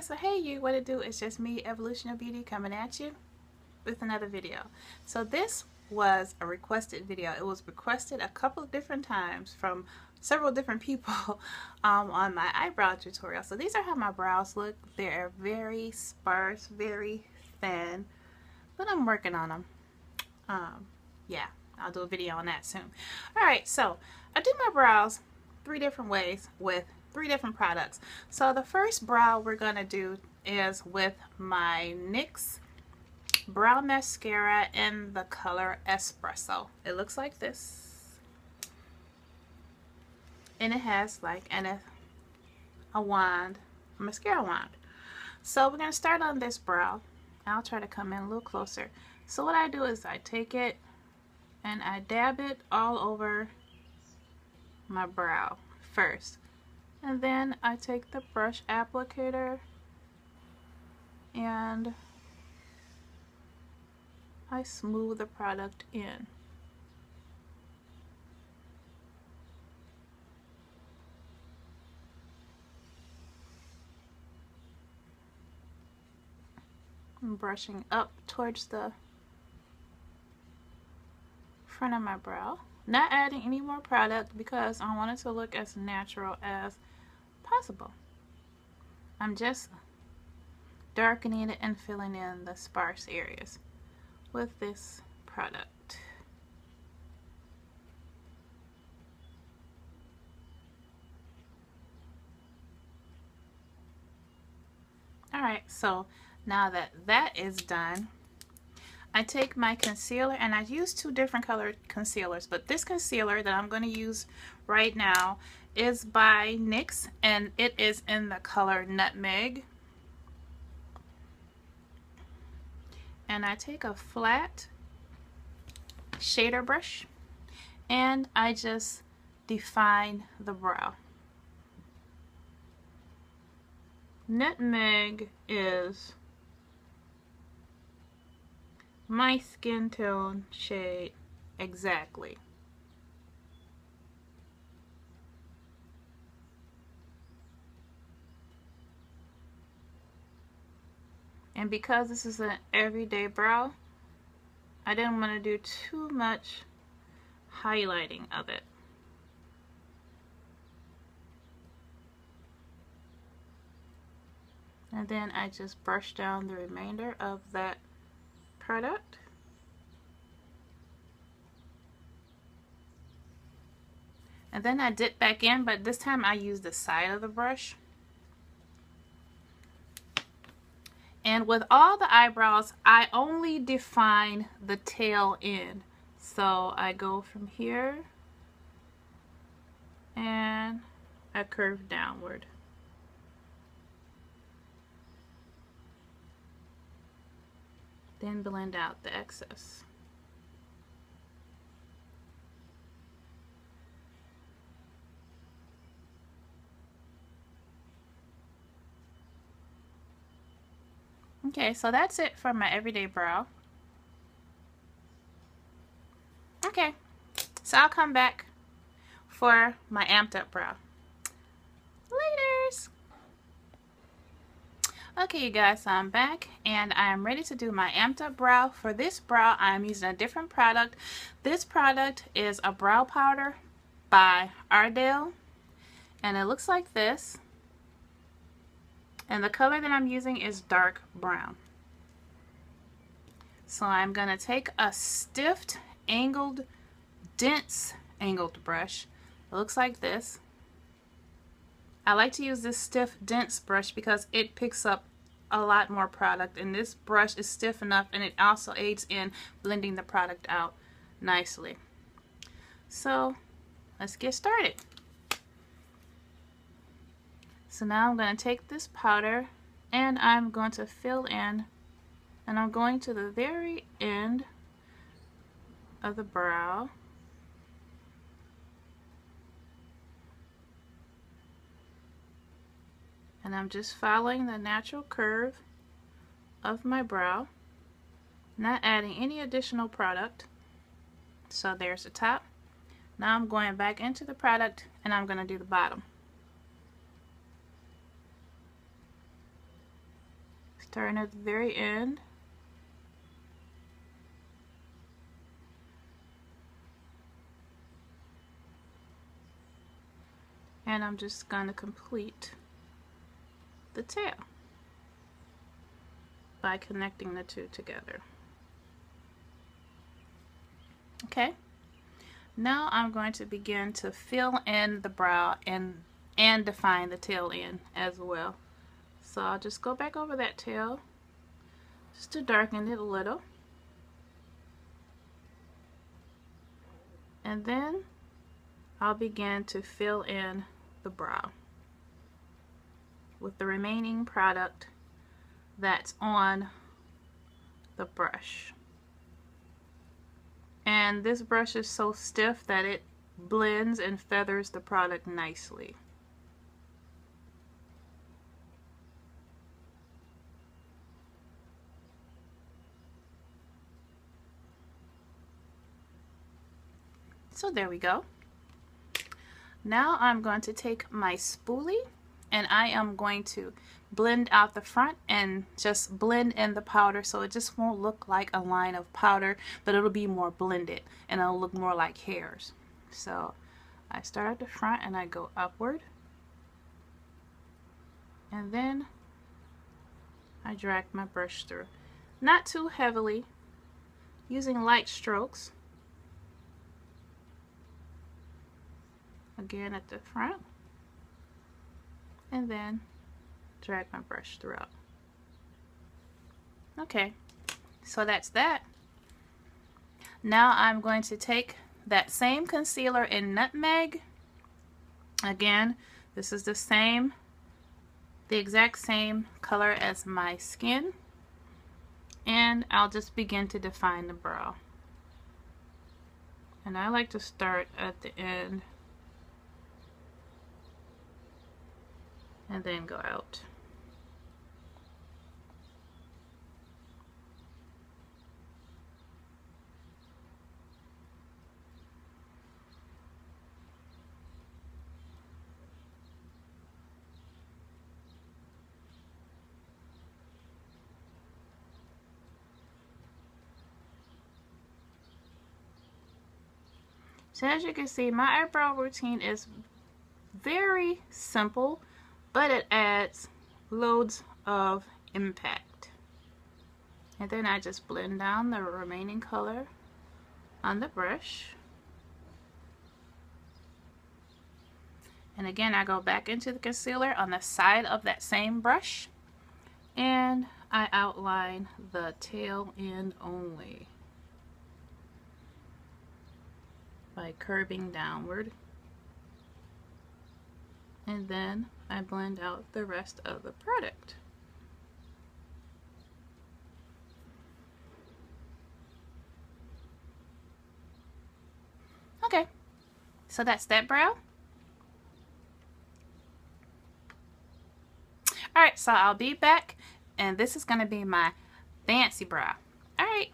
guys, so hey you, what it do? It's just me, Evolution of Beauty, coming at you with another video. So this was a requested video. It was requested a couple of different times from several different people on my eyebrow tutorial. So these are how my brows look. They're very sparse, very thin, but I'm working on them. Yeah, I'll do a video on that soon. Alright, so I do my brows 3 different ways with 3 different products. So the first brow we're going to do is with my NYX brow mascara in the color Espresso. It looks like this, and it has like a wand, a mascara wand. So we're going to start on this brow. I'll try to come in a little closer. So what I do is I take it and I dab it all over my brow first, and then I take the brush applicator and I smooth the product in. I'm brushing up towards the front of my brow, not adding any more product because I want it to look as natural as possible. I'm just darkening it and filling in the sparse areas with this product. Alright, so now that that is done, I take my concealer, and I use 2 different colored concealers, but this concealer that I'm going to use right now is by NYX, and it is in the color Nutmeg. And I take a flat shader brush and I just define the brow. Nutmeg is my skin tone shade exactly. And because this is an everyday brow, I didn't want to do too much highlighting of it. And then I just brush down the remainder of that product. And then I dip back in, but this time I use the side of the brush. And with all the eyebrows, I only define the tail end. So I go from here and I curve downward. Then blend out the excess. Okay, so that's it for my everyday brow. Okay, so I'll come back for my amped up brow. Laters! Okay, you guys, so I'm back and I'm ready to do my amped up brow. For this brow, I'm using a different product. This product is a brow powder by Ardell, and it looks like this. And the color that I'm using is dark brown. So I'm going to take a stiff, angled, dense angled brush. It looks like this. I like to use this stiff, dense brush because it picks up a lot more product. And this brush is stiff enough, and it also aids in blending the product out nicely. So let's get started. So now I'm going to take this powder and I'm going to fill in, and I'm going to the very end of the brow. And I'm just following the natural curve of my brow, not adding any additional product. So there's the top. Now I'm going back into the product and I'm going to do the bottom. starting at the very end. And I'm just going to complete the tail by connecting the two together. Okay, now I'm going to begin to fill in the brow and define the tail end as well. So I'll just go back over that tail just to darken it a little. And then I'll begin to fill in the brow with the remaining product that's on the brush. And this brush is so stiff that it blends and feathers the product nicely. So there we go. Now I'm going to take my spoolie and I am going to blend out the front and just blend in the powder so it just won't look like a line of powder, but it'll be more blended and it'll look more like hairs. So I start at the front and I go upward, and then I drag my brush through. Not too heavily, using light strokes. Again at the front, and then drag my brush throughout. Okay, so that's that. Now I'm going to take that same concealer in Nutmeg. Again, this is the exact same color as my skin, and I'll just begin to define the brow. And I like to start at the end and then go out. So as you can see, my eyebrow routine is very simple, but it adds loads of impact. And then I just blend down the remaining color on the brush. And again, I go back into the concealer on the side of that same brush, and I outline the tail end only by curving downward. And then I blend out the rest of the product. Okay, so that's that brow. Alright, so I'll be back, and this is going to be my fancy brow. Alright.